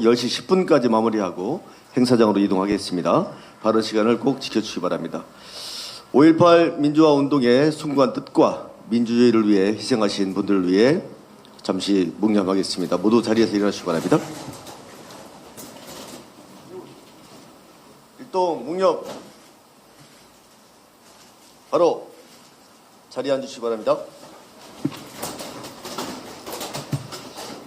10시 10분까지 마무리하고 행사장으로 이동하겠습니다. 바른 시간을 꼭 지켜주시기 바랍니다. 5.18 민주화 운동의 숭고한 뜻과 민주주의를 위해 희생하신 분들을 위해 잠시 묵념하겠습니다. 모두 자리에서 일어나시기 바랍니다. 일동 묵념. 바로 자리에 앉으시기 바랍니다.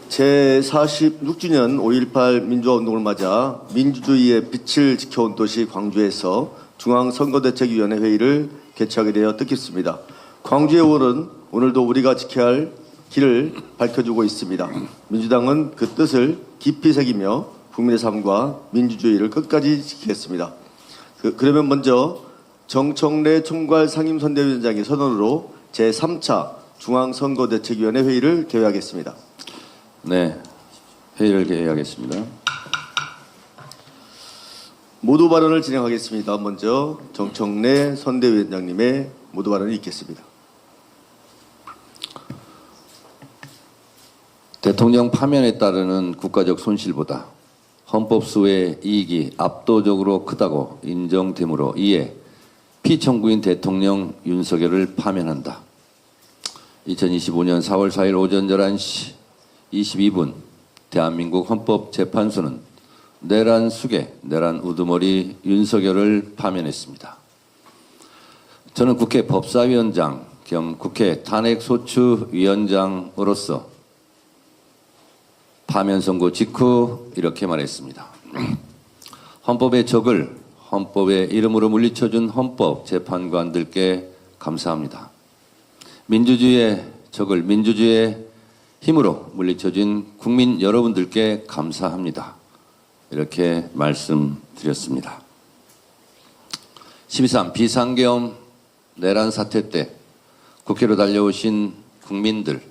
제46주년 5.18 민주화운동을 맞아 민주주의의 빛을 지켜온 도시 광주에서 중앙선거대책위원회 회의를 개최하게 되어 뜻깊습니다. 광주의 5월은 오늘도 우리가 지켜야 할 길을 밝혀주고 있습니다. 민주당은 그 뜻을 깊이 새기며 국민의 삶과 민주주의를 끝까지 지키겠습니다. 그러면 먼저 정청래 총괄 상임선대위원장의 선언으로 제3차 중앙선거대책위원회 회의를 개회하겠습니다. 네, 회의를 개회하겠습니다. 모두 발언을 진행하겠습니다. 먼저 정청래 선대위원장님의 모두 발언이 있겠습니다. 대통령 파면에 따르는 국가적 손실보다 헌법수의 이익이 압도적으로 크다고 인정되므로 이에 피청구인 대통령 윤석열을 파면한다. 2025년 4월 4일 오전 11시 22분 대한민국 헌법재판소는 내란 수괴, 내란 우두머리 윤석열을 파면했습니다. 저는 국회 법사위원장 겸 국회 탄핵소추위원장으로서 파면 선고 직후 이렇게 말했습니다. 헌법의 적을 헌법의 이름으로 물리쳐준 헌법재판관들께 감사합니다. 민주주의의 적을 민주주의의 힘으로 물리쳐준 국민 여러분들께 감사합니다. 이렇게 말씀드렸습니다. 12.3 비상계엄 내란 사태 때 국회로 달려오신 국민들,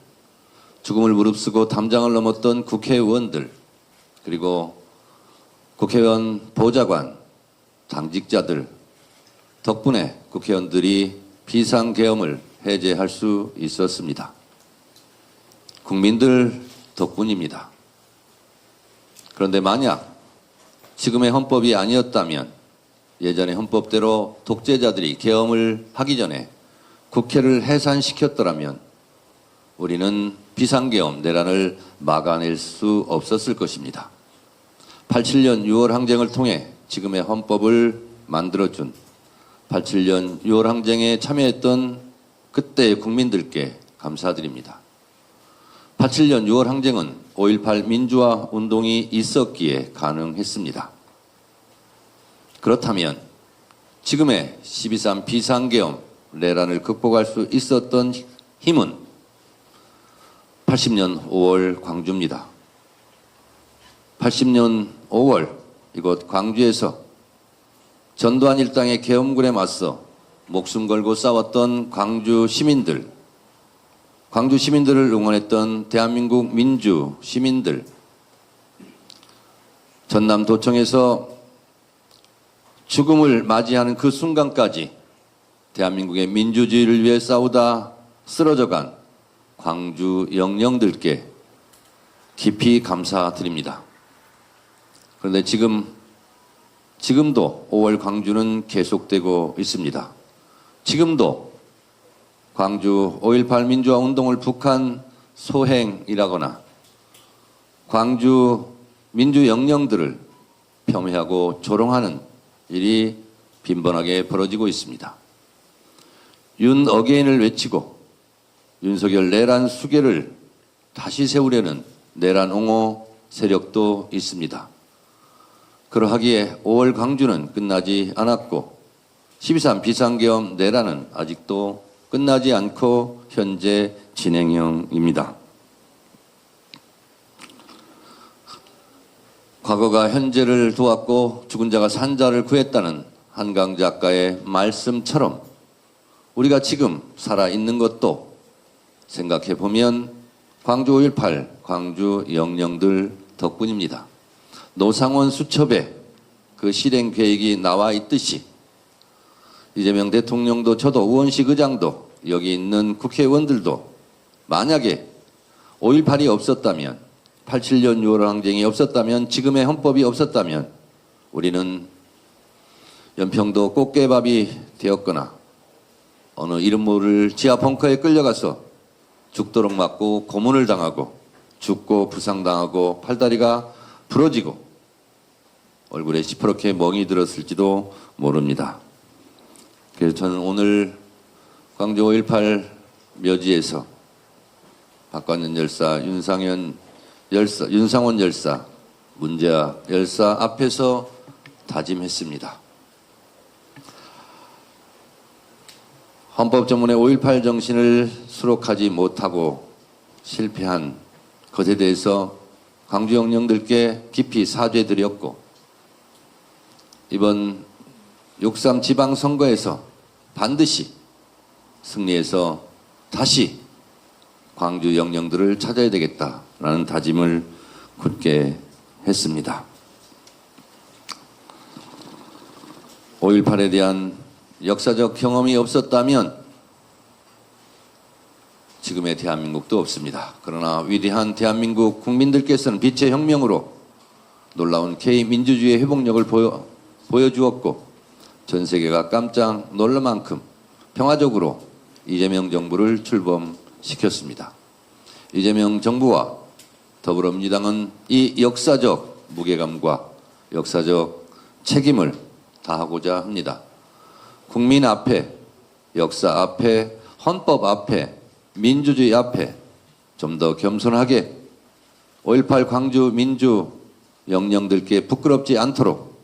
죽음을 무릅쓰고 담장을 넘었던 국회의원들, 그리고 국회의원 보좌관, 당직자들 덕분에 국회의원들이 비상계엄을 해제할 수 있었습니다. 국민들 덕분입니다. 그런데 만약 지금의 헌법이 아니었다면 예전의 헌법대로 독재자들이 계엄을 하기 전에 국회를 해산시켰더라면 우리는 비상계엄 내란을 막아낼 수 없었을 것입니다. 87년 6월 항쟁을 통해 지금의 헌법을 만들어준 87년 6월 항쟁에 참여했던 그때의 국민들께 감사드립니다. 87년 6월 항쟁은 5.18 민주화 운동이 있었기에 가능했습니다. 그렇다면 지금의 12.3 비상계엄 내란을 극복할 수 있었던 힘은 80년 5월 광주입니다. 80년 5월 이곳 광주에서 전두환 일당의 계엄군에 맞서 목숨 걸고 싸웠던 광주 시민들을 응원했던 대한민국 민주 시민들, 전남도청에서 죽음을 맞이하는 그 순간까지 대한민국의 민주주의를 위해 싸우다 쓰러져간 광주 영령들께 깊이 감사드립니다. 그런데 지금도 5월 광주는 계속되고 있습니다. 지금도 광주 5.18 민주화 운동을 북한 소행이라거나 광주 민주 영령들을 폄훼하고 조롱하는 일이 빈번하게 벌어지고 있습니다. 윤 어게인을 외치고 윤석열 내란 수괴를 다시 세우려는 내란 옹호 세력도 있습니다. 그러하기에 5월 광주는 끝나지 않았고 12.3 비상계엄 내란은 아직도 끝나지 않고 현재 진행형입니다. 과거가 현재를 도왔고 죽은 자가 산 자를 구했다는 한강 작가의 말씀처럼 우리가 지금 살아있는 것도 생각해보면 광주 5.18 광주 영령들 덕분입니다. 노상원 수첩에 그 실행 계획이 나와 있듯이 이재명 대통령도 저도 우원식 의장도 여기 있는 국회의원들도 만약에 5.18이 없었다면 87년 6월 항쟁이 없었다면, 지금의 헌법이 없었다면 우리는 연평도 꽃게밥이 되었거나 어느 이름 모를 지하 벙커에 끌려가서 죽도록 맞고 고문을 당하고 죽고 부상당하고 팔다리가 부러지고 얼굴에 시퍼렇게 멍이 들었을지도 모릅니다. 그래서 저는 오늘 광주 5.18 묘지에서 박관년 열사, 윤상원 열사, 문재아 열사 앞에서 다짐했습니다. 헌법 전문의 5.18 정신을 수록하지 못하고 실패한 것에 대해서 광주 영령들께 깊이 사죄드렸고, 이번 6.3 지방선거에서 반드시 승리해서 다시 광주 영령들을 찾아야 되겠다라는 다짐을 굳게 했습니다. 5.18에 대한 역사적 경험이 없었다면 지금의 대한민국도 없습니다. 그러나 위대한 대한민국 국민들께서는 빛의 혁명으로 놀라운 K민주주의의 회복력을 보여주었고, 전 세계가 깜짝 놀랄 만큼 평화적으로 이재명 정부를 출범시켰습니다. 이재명 정부와 더불어민주당은 이 역사적 무게감과 역사적 책임을 다하고자 합니다. 국민 앞에, 역사 앞에, 헌법 앞에, 민주주의 앞에 좀 더 겸손하게 5.18 광주 민주 영령들께 부끄럽지 않도록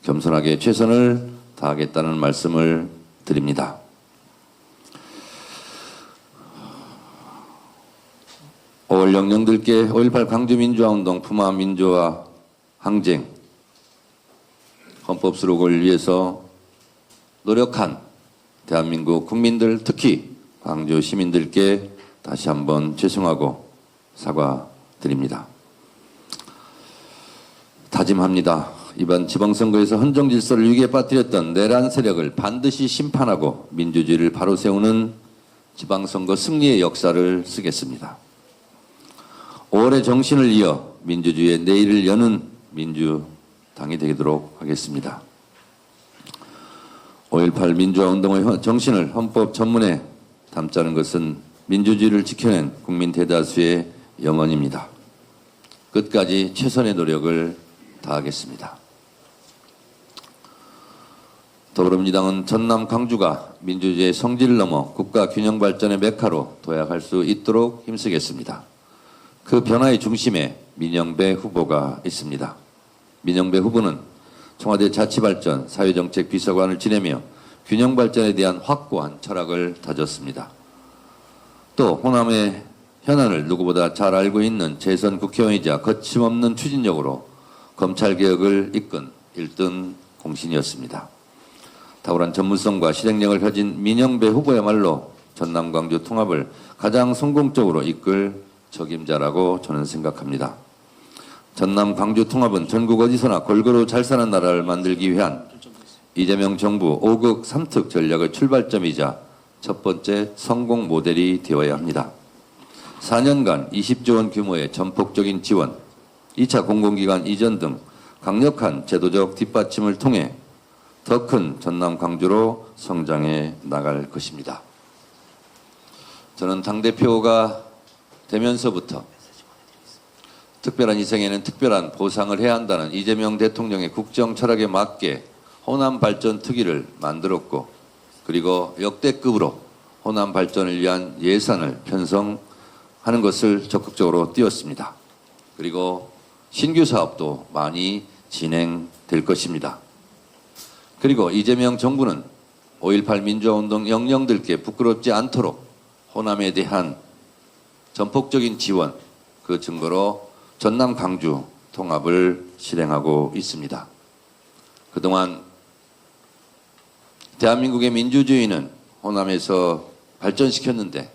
겸손하게 최선을 다하겠다는 말씀을 드립니다. 5월 영령들께 5.18 광주 민주화운동, 품화 민주화 항쟁, 헌법 수록을 위해서 노력한 대한민국 국민들, 특히 광주 시민들께 다시 한번 죄송하고 사과드립니다. 다짐합니다. 이번 지방선거에서 헌정질서를 위기에 빠뜨렸던 내란 세력을 반드시 심판하고 민주주의를 바로 세우는 지방선거 승리의 역사를 쓰겠습니다. 5월의 정신을 이어 민주주의의 내일을 여는 민주당이 되도록 하겠습니다. 5.18 민주화운동의 정신을 헌법 전문에 담자는 것은 민주주의를 지켜낸 국민 대다수의 염원입니다. 끝까지 최선의 노력을 다하겠습니다. 더불어민주당은 전남 광주가 민주주의의 성질을 넘어 국가 균형 발전의 메카로 도약할 수 있도록 힘쓰겠습니다. 그 변화의 중심에 민영배 후보가 있습니다. 민영배 후보는 청와대 자치발전 사회정책 비서관을 지내며 균형 발전에 대한 확고한 철학을 다졌습니다. 또 호남의 현안을 누구보다 잘 알고 있는 재선 국회의원이자 거침없는 추진력으로 검찰개혁을 이끈 1등 공신이었습니다. 탁월한 전문성과 실행력을 가진 민영배 후보야말로 전남 광주 통합을 가장 성공적으로 이끌 적임자라고 저는 생각합니다. 전남 광주 통합은 전국 어디서나 골고루 잘 사는 나라를 만들기 위한 이재명 정부 5극 3특 전략의 출발점이자 첫 번째 성공 모델이 되어야 합니다. 4년간 20조 원 규모의 전폭적인 지원, 2차 공공기관 이전 등 강력한 제도적 뒷받침을 통해 더 큰 전남 광주로 성장해 나갈 것입니다. 저는 당대표가 되면서부터 특별한 희생에는 특별한 보상을 해야 한다는 이재명 대통령의 국정 철학에 맞게 호남 발전 특위를 만들었고, 그리고 역대급으로 호남 발전을 위한 예산을 편성하는 것을 적극적으로 띄웠습니다. 그리고 신규 사업도 많이 진행될 것입니다. 그리고 이재명 정부는 5.18 민주화운동 영령들께 부끄럽지 않도록 호남에 대한 전폭적인 지원, 그 증거로 전남 광주 통합을 실행하고 있습니다. 그동안 대한민국의 민주주의는 호남에서 발전시켰는데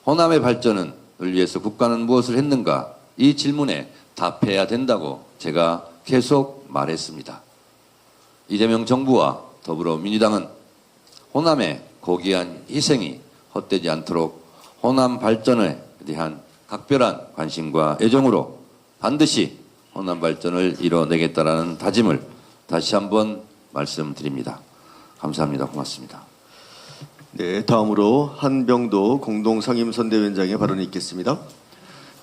호남의 발전을 위해서 국가는 무엇을 했는가? 이 질문에 답해야 된다고 제가 계속 말했습니다. 이재명 정부와 더불어민주당은 호남의 고귀한 희생이 헛되지 않도록 호남 발전에 대한 각별한 관심과 애정으로 반드시 호남 발전을 이뤄내겠다라는 다짐을 다시 한번 말씀드립니다. 감사합니다. 고맙습니다. 네, 다음으로 한병도 공동상임선대위원장의 발언이 있겠습니다.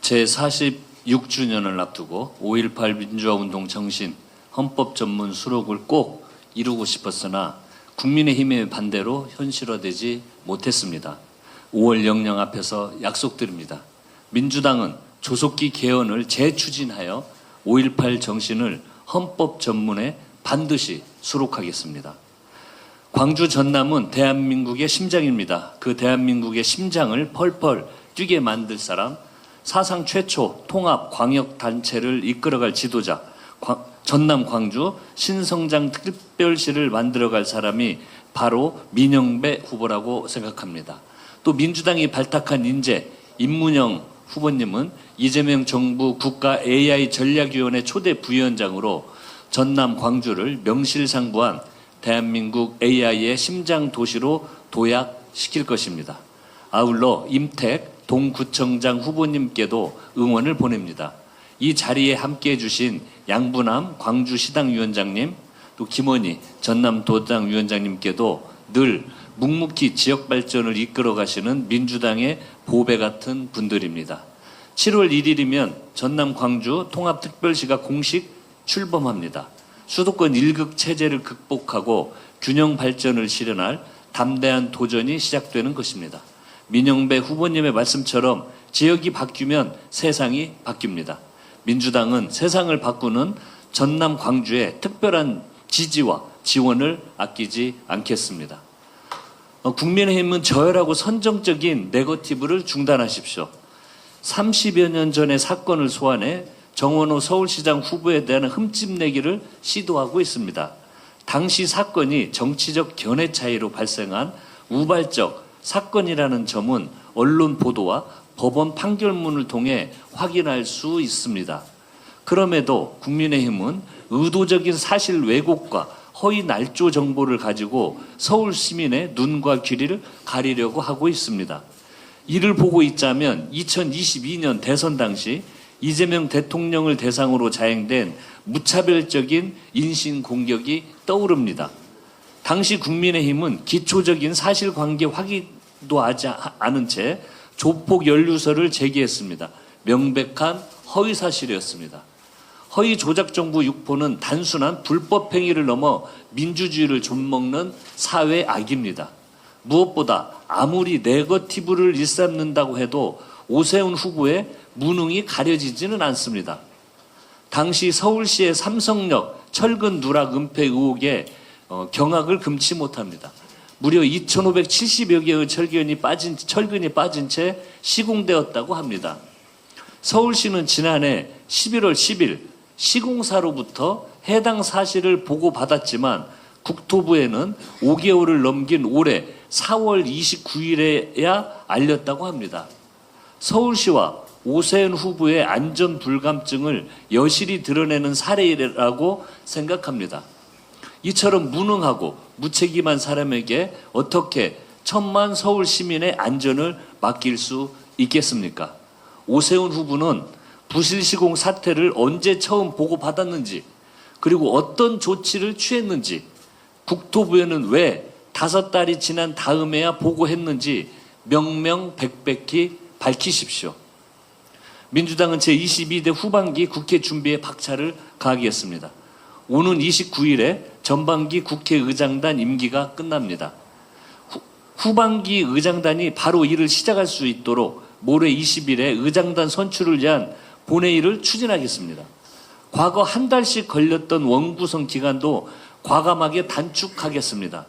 제46주년을 앞두고 5.18 민주화운동 정신, 헌법 전문 수록을 꼭 이루고 싶었으나 국민의힘의 반대로 현실화되지 못했습니다. 5월 영령 앞에서 약속드립니다. 민주당은 조속기 개헌을 재추진하여 5.18 정신을 헌법 전문에 반드시 수록하겠습니다. 광주 전남은 대한민국의 심장입니다. 그 대한민국의 심장을 펄펄 뛰게 만들 사람, 사상 최초 통합 광역단체를 이끌어갈 지도자, 전남 광주 신성장 특별시를 만들어갈 사람이 바로 민영배 후보라고 생각합니다. 또 민주당이 발탁한 인재 임문영 후보님은 이재명 정부 국가 AI 전략위원회 초대 부위원장으로 전남 광주를 명실상부한 대한민국 AI의 심장 도시로 도약시킬 것입니다. 아울러 임택 동구청장 후보님께도 응원을 보냅니다. 이 자리에 함께해 주신 양부남 광주시당위원장님, 또 김원희 전남도당위원장님께도 늘 묵묵히 지역 발전을 이끌어 가시는 민주당의 보배 같은 분들입니다. 7월 1일이면 전남 광주 통합특별시가 공식 출범합니다. 수도권 1극 체제를 극복하고 균형 발전을 실현할 담대한 도전이 시작되는 것입니다. 민영배 후보님의 말씀처럼 지역이 바뀌면 세상이 바뀝니다. 민주당은 세상을 바꾸는 전남 광주에 특별한 지지와 지원을 아끼지 않겠습니다. 국민의힘은 저열하고 선정적인 네거티브를 중단하십시오. 30여 년 전의 사건을 소환해 정원호 서울시장 후보에 대한 흠집내기를 시도하고 있습니다. 당시 사건이 정치적 견해 차이로 발생한 우발적 사건이라는 점은 언론 보도와 법원 판결문을 통해 확인할 수 있습니다. 그럼에도 국민의힘은 의도적인 사실 왜곡과 허위 날조 정보를 가지고 서울 시민의 눈과 귀를 가리려고 하고 있습니다. 이를 보고 있자면 2022년 대선 당시 이재명 대통령을 대상으로 자행된 무차별적인 인신공격이 떠오릅니다. 당시 국민의힘은 기초적인 사실관계 확인도 하지 않은 채 조폭 연루설을 제기했습니다. 명백한 허위사실이었습니다. 허위 조작정부 육포는 단순한 불법 행위를 넘어 민주주의를 좀먹는 사회 악입니다. 무엇보다 아무리 네거티브를 일삼는다고 해도 오세훈 후보의 무능이 가려지지는 않습니다. 당시 서울시의 삼성역 철근 누락 은폐 의혹에 경악을 금치 못합니다. 무려 2,570여 개의 철근이 빠진 채 시공되었다고 합니다. 서울시는 지난해 11월 10일 시공사로부터 해당 사실을 보고받았지만 국토부에는 5개월을 넘긴 올해 4월 29일에야 알렸다고 합니다. 서울시와 오세훈 후보의 안전 불감증을 여실히 드러내는 사례라고 생각합니다. 이처럼 무능하고 무책임한 사람에게 어떻게 천만 서울 시민의 안전을 맡길 수 있겠습니까? 오세훈 후보는 부실 시공 사태를 언제 처음 보고받았는지, 그리고 어떤 조치를 취했는지, 국토부에는 왜 5달이 지난 다음에야 보고했는지 명명백백히 밝히십시오. 민주당은 제22대 후반기 국회 준비에 박차를 가하겠습니다. 오는 29일에 전반기 국회의장단 임기가 끝납니다. 후반기 의장단이 바로 일을 시작할 수 있도록 모레 20일에 의장단 선출을 위한 본회의를 추진하겠습니다. 과거 한 달씩 걸렸던 원구성 기간도 과감하게 단축하겠습니다.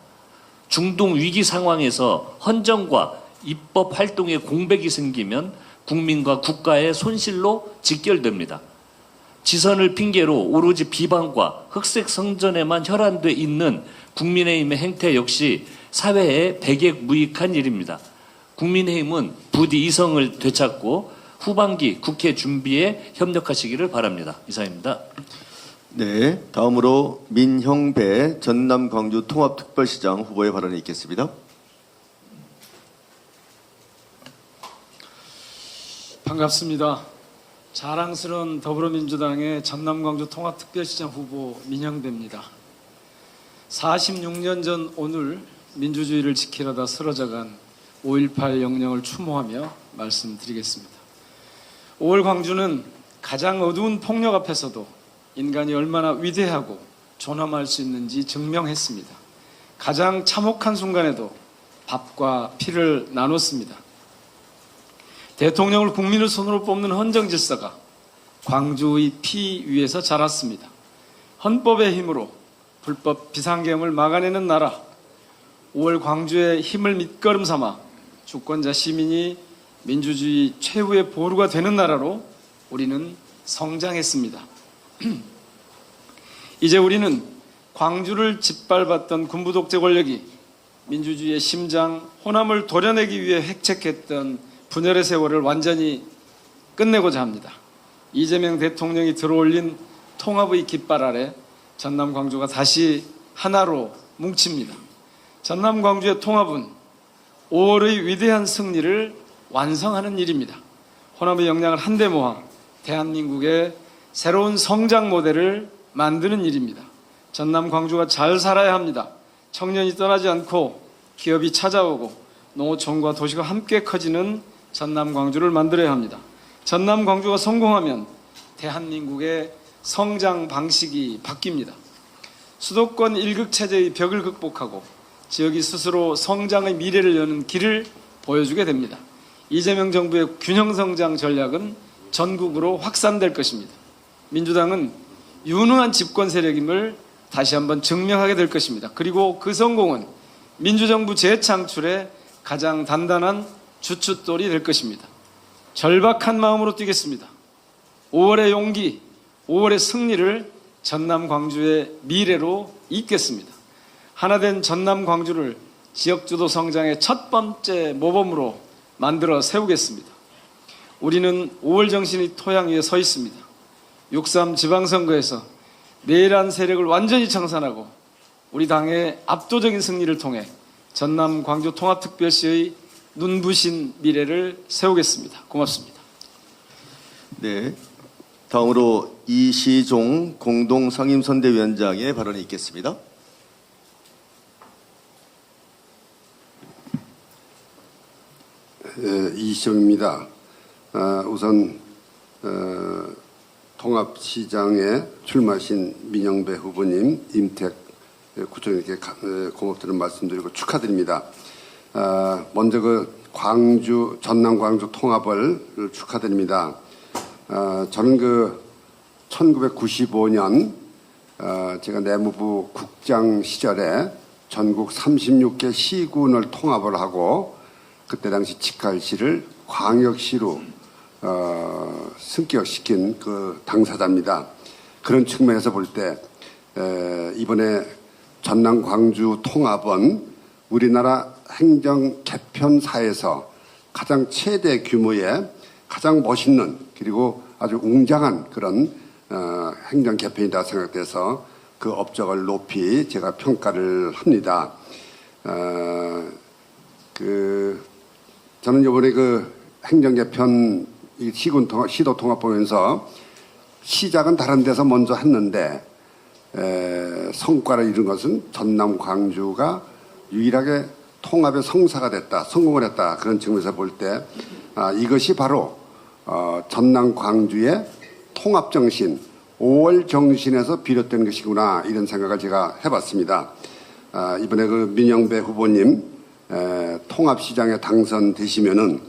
중동 위기 상황에서 헌정과 입법 활동에 공백이 생기면 국민과 국가의 손실로 직결됩니다. 지선을 핑계로 오로지 비방과 흑색 성전에만 혈안돼 있는 국민의힘의 행태 역시 사회에 백액무익한 일입니다. 국민의힘은 부디 이성을 되찾고 후반기 국회 준비에 협력하시기를 바랍니다. 이상입니다. 네, 다음으로 민형배 전남 광주 통합특별시장 후보의 발언이 있겠습니다. 반갑습니다. 자랑스러운 더불어민주당의 전남 광주 통합특별시장 후보 민영배입니다. 46년 전 오늘 민주주의를 지키려다 쓰러져간 5.18 영령을 추모하며 말씀드리겠습니다. 5월 광주는 가장 어두운 폭력 앞에서도 인간이 얼마나 위대하고 존엄할 수 있는지 증명했습니다. 가장 참혹한 순간에도 밥과 피를 나눴습니다. 대통령을 국민의 손으로 뽑는 헌정질서가 광주의 피 위에서 자랐습니다. 헌법의 힘으로 불법 비상계엄을 막아내는 나라, 5월 광주의 힘을 밑거름 삼아 주권자 시민이 민주주의 최후의 보루가 되는 나라로 우리는 성장했습니다. 이제 우리는 광주를 짓밟았던 군부 독재 권력이 민주주의의 심장 호남을 도려내기 위해 획책했던 분열의 세월을 완전히 끝내고자 합니다. 이재명 대통령이 들어올린 통합의 깃발 아래 전남 광주가 다시 하나로 뭉칩니다. 전남 광주의 통합은 5월의 위대한 승리를 완성하는 일입니다. 호남의 역량을 한데 모아 대한민국의 새로운 성장 모델을 만드는 일입니다. 전남 광주가 잘 살아야 합니다. 청년이 떠나지 않고 기업이 찾아오고 농어촌과 도시가 함께 커지는 전남 광주를 만들어야 합니다. 전남 광주가 성공하면 대한민국의 성장 방식이 바뀝니다. 수도권 일극체제의 벽을 극복하고 지역이 스스로 성장의 미래를 여는 길을 보여주게 됩니다. 이재명 정부의 균형성장 전략은 전국으로 확산될 것입니다. 민주당은 유능한 집권 세력임을 다시 한번 증명하게 될 것입니다. 그리고 그 성공은 민주정부 재창출의 가장 단단한 주춧돌이 될 것입니다. 절박한 마음으로 뛰겠습니다. 5월의 용기, 5월의 승리를 전남 광주의 미래로 잇겠습니다. 하나된 전남 광주를 지역주도 성장의 첫 번째 모범으로 만들어 세우겠습니다. 우리는 5월 정신의 토양 위에 서 있습니다. 6.3 지방선거에서 내란 세력을 완전히 청산하고 우리 당의 압도적인 승리를 통해 전남 광주 통합특별시의 눈부신 미래를 세우겠습니다. 고맙습니다. 네, 다음으로 이시종 공동상임선대위원장의 발언이 있겠습니다. 이시종입니다. 우선 통합시장에 출마하신 민영배 후보님, 임택 구청장님께 고맙다는 말씀드리고 축하드립니다. 먼저 전남 광주 통합을 축하드립니다. 저는 1995년 제가 내무부 국장 시절에 전국 36개 시군을 통합을 하고 그때 당시 직할시를 광역시로 승격시킨 그 당사자입니다. 그런 측면에서 볼 때 이번에 전남 광주 통합은 우리나라 행정 개편사에서 가장 최대 규모의 가장 멋있는 그리고 아주 웅장한 그런 행정 개편이다 생각돼서 그 업적을 높이 제가 평가를 합니다. 저는 이번에 행정 개편 시도 통합 보면서 시작은 다른 데서 먼저 했는데 성과를 이룬 것은 전남 광주가 유일하게 통합의 성사가 됐다, 성공을 했다 그런 측면에서 볼 때 이것이 바로 전남 광주의 통합 정신, 5월 정신에서 비롯된 것이구나 이런 생각을 제가 해봤습니다. 이번에 민영배 후보님 통합시장에 당선되시면은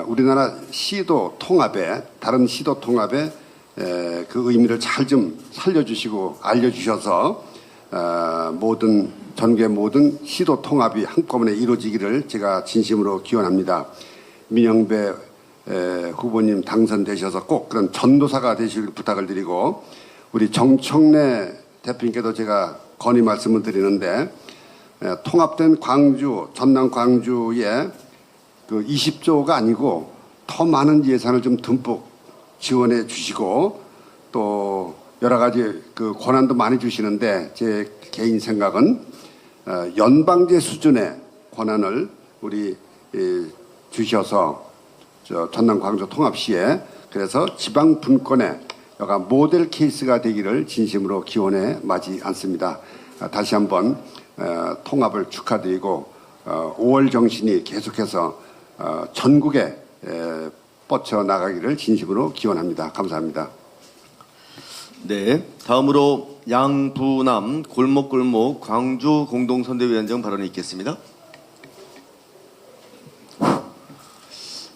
우리나라 시도 통합에 다른 시도 통합에 그 의미를 잘 좀 살려주시고 알려주셔서 전국의 모든 시도 통합이 한꺼번에 이루어지기를 제가 진심으로 기원합니다. 민영배 후보님 당선되셔서 꼭 그런 전도사가 되시길 부탁을 드리고 우리 정청래 대표님께도 제가 건의 말씀을 드리는데 통합된 광주, 전남 광주에 20조가 아니고 더 많은 예산을 좀 듬뿍 지원해 주시고 또 여러 가지 권한도 많이 주시는데 제 개인 생각은 연방제 수준의 권한을 우리 주셔서 전남 광주 통합 시에 그래서 지방 분권의 여가 모델 케이스가 되기를 진심으로 기원해 마지 않습니다. 다시 한번 통합을 축하드리고 5월 정신이 계속해서 전국에 뻗쳐 나가기를 진심으로 기원합니다. 감사합니다. 네, 다음으로 양부남 골목골목 광주 공동선대위원장 발언이 있겠습니다.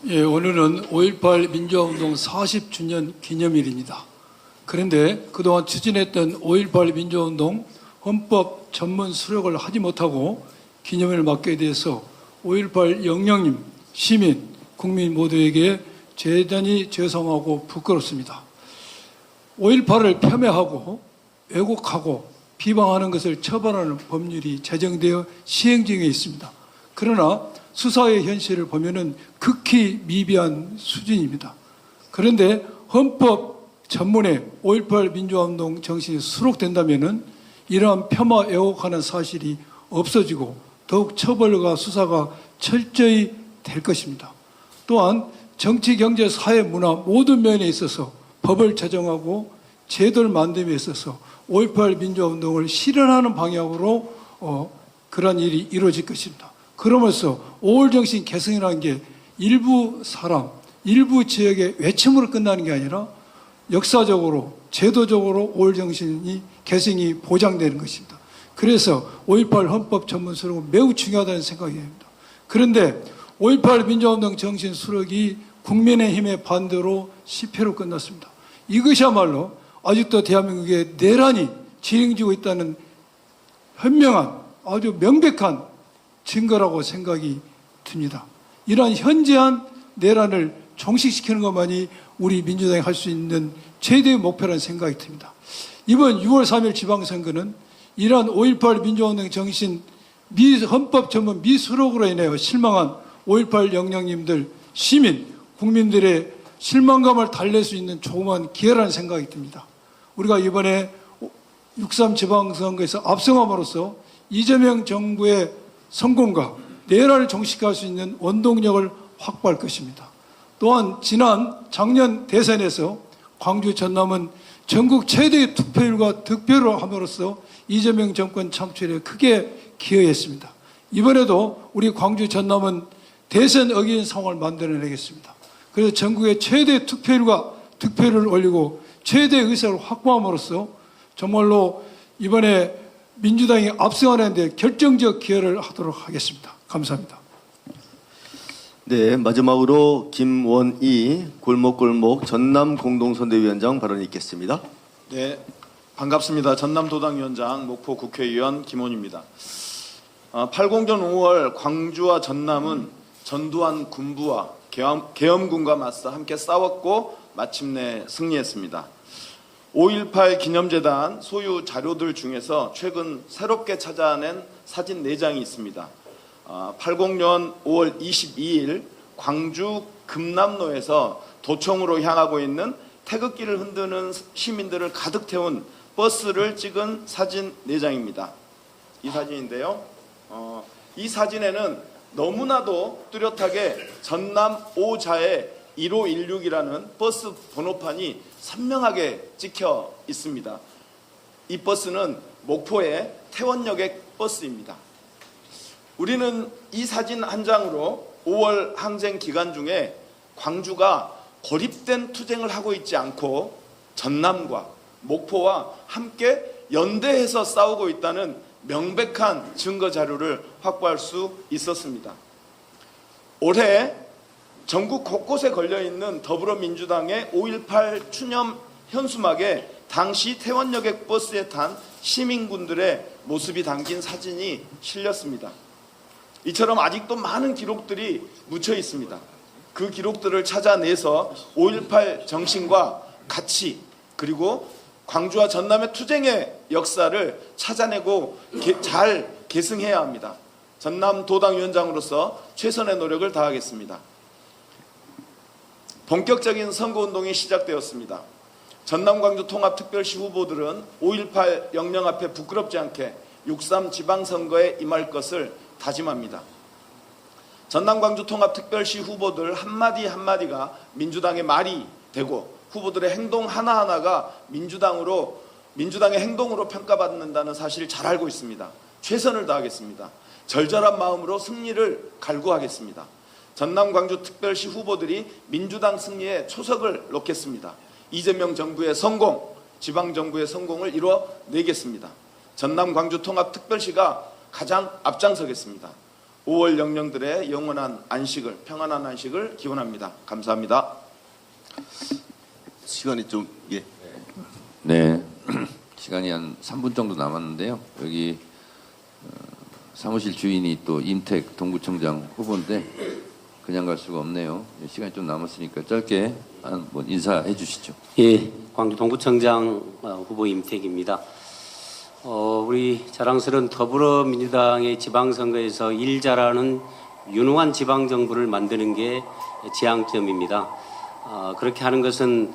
예, 오늘은 5.18 민주화운동 40주년 기념일입니다. 그런데 그동안 추진했던 5.18 민주화운동 헌법 전문 수록을 하지 못하고 기념일을 맞게 돼서 5.18 영령님, 시민, 국민 모두에게 대단히 죄송하고 부끄럽습니다. 5.18을 폄훼하고 왜곡하고 비방하는 것을 처벌하는 법률이 제정되어 시행 중에 있습니다. 그러나 수사의 현실을 보면은 극히 미비한 수준입니다. 그런데 헌법 전문에 5.18 민주화운동 정신이 수록된다면은 이러한 폄하 왜곡하는 사실이 없어지고 더욱 처벌과 수사가 철저히 될 것입니다. 또한 정치, 경제, 사회, 문화 모든 면에 있어서 법을 제정하고 제도를 만듦에 있어서 5.18 민주화운동을 실현하는 방향으로 그런 일이 이루어질 것입니다. 그러면서 5월 정신 개성이라는 게 일부 사람, 일부 지역의 외침으로 끝나는 게 아니라 역사적으로, 제도적으로 5월 정신이 개성이 보장되는 것입니다. 그래서 5.18 헌법 전문 수록은 매우 중요하다는 생각이 듭니다. 그런데 5.18 민주화운동 정신 수록이 국민의힘의 반대로 실패로 끝났습니다. 이것이야말로 아직도 대한민국의 내란이 진행되고 있다는 현명한 아주 명백한 증거라고 생각이 듭니다. 이러한 현재한 내란을 종식시키는 것만이 우리 민주당이 할 수 있는 최대의 목표라는 생각이 듭니다. 이번 6월 3일 지방선거는 이러한 5.18 민주화운동 정신 헌법 전문 미수록으로 인하여 실망한 5.18 영령님들, 시민, 국민들의 실망감을 달랠 수 있는 조그만 기회라는 생각이 듭니다. 우리가 이번에 6.3 지방선거에서 압승함으로써 이재명 정부의 성공과 내란을 종식할 수 있는 원동력을 확보할 것입니다. 또한 작년 대선에서 광주 전남은 전국 최대의 투표율과 득표를 함으로써 이재명 정권 창출에 크게 기여했습니다. 이번에도 우리 광주 전남은 대선 어기인 상황을 만들어내겠습니다. 그래서 전국의 최대 투표율과 득표율을 올리고 최대 의석을 확보함으로써 정말로 이번에 민주당이 압승하는 데 결정적 기여를 하도록 하겠습니다. 감사합니다. 네, 마지막으로 김원희 골목골목 전남 공동선대위원장 발언이 있겠습니다. 네, 반갑습니다. 전남도당위원장 목포 국회의원 김원희입니다. 80년 5월 광주와 전남은 전두환 군부와 계엄군과 맞서 함께 싸웠고 마침내 승리했습니다. 5.18 기념재단 소유 자료들 중에서 최근 새롭게 찾아낸 사진 4장이 있습니다. 80년 5월 22일 광주 금남로에서 도청으로 향하고 있는 태극기를 흔드는 시민들을 가득 태운 버스를 찍은 사진 4장입니다. 이 사진인데요. 이 사진에는 너무나도 뚜렷하게 전남 5자의 1516이라는 버스 번호판이 선명하게 찍혀 있습니다. 이 버스는 목포의 태원역의 버스입니다. 우리는 이 사진 한 장으로 5월 항쟁 기간 중에 광주가 고립된 투쟁을 하고 있지 않고 전남과 목포와 함께 연대해서 싸우고 있다는 명백한 증거 자료를 확보할 수 있었습니다. 올해 전국 곳곳에 걸려있는 더불어민주당의 5.18 추념 현수막에 당시 태원여객 버스에 탄 시민군들의 모습이 담긴 사진이 실렸습니다. 이처럼 아직도 많은 기록들이 묻혀 있습니다. 그 기록들을 찾아내서 5.18 정신과 가치 그리고 광주와 전남의 투쟁의 역사를 찾아내고 잘 계승해야 합니다. 전남도당위원장으로서 최선의 노력을 다하겠습니다. 본격적인 선거운동이 시작되었습니다. 전남 광주 통합특별시 후보들은 5.18 영령 앞에 부끄럽지 않게 6.3 지방선거에 임할 것을 다짐합니다. 전남 광주 통합특별시 후보들 한마디 한마디가 민주당의 말이 되고 후보들의 행동 하나하나가 민주당의 행동으로 평가받는다는 사실을 잘 알고 있습니다. 최선을 다하겠습니다. 절절한 마음으로 승리를 갈구하겠습니다. 전남 광주 특별시 후보들이 민주당 승리에 초석을 놓겠습니다. 이재명 정부의 성공, 지방 정부의 성공을 이뤄내겠습니다. 전남 광주 통합특별시가 가장 앞장서겠습니다. 5월 영령들의 영원한 안식을, 평안한 안식을 기원합니다. 감사합니다. 시간이 좀 예. 네, 시간이 한 3분 정도 남았는데요. 여기 사무실 주인이 또 임택 동구청장 후보인데 그냥 갈 수가 없네요. 시간이 좀 남았으니까 짧게 한번 인사해 주시죠. 예, 광주 동구청장 후보 임택입니다. 우리 자랑스러운 더불어민주당의 지방선거에서 일 잘하는 유능한 지방정부를 만드는 게 지향점입니다. 그렇게 하는 것은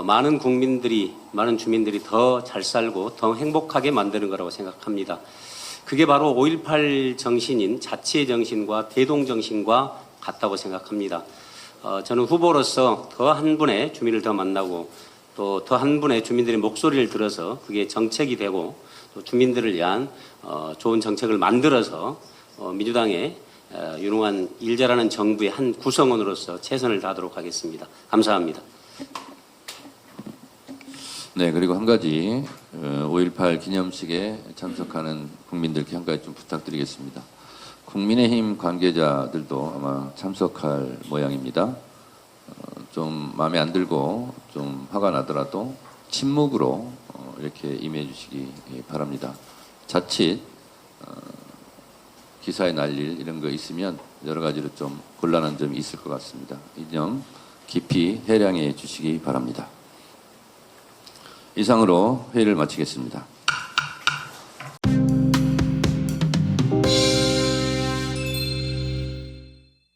많은 주민들이 더 잘 살고 더 행복하게 만드는 거라고 생각합니다. 그게 바로 5.18 정신인 자치의 정신과 대동 정신과 같다고 생각합니다. 저는 후보로서 더 한 분의 주민을 더 만나고 또 더 한 분의 주민들의 목소리를 들어서 그게 정책이 되고 또 주민들을 위한 좋은 정책을 만들어서 민주당의 유능한 일 잘하는 정부의 한 구성원으로서 최선을 다하도록 하겠습니다. 감사합니다. 네, 그리고 한 가지 5.18 기념식에 참석하는 국민들께 한 가지 좀 부탁드리겠습니다. 국민의힘 관계자들도 아마 참석할 모양입니다. 좀 마음에 안 들고 좀 화가 나더라도 침묵으로 이렇게 임해 주시기 바랍니다. 자칫 기사에 날릴 이런 거 있으면 여러 가지로 좀 곤란한 점이 있을 것 같습니다. 이 점 깊이 해량해 주시기 바랍니다. 이상으로 회의를 마치겠습니다.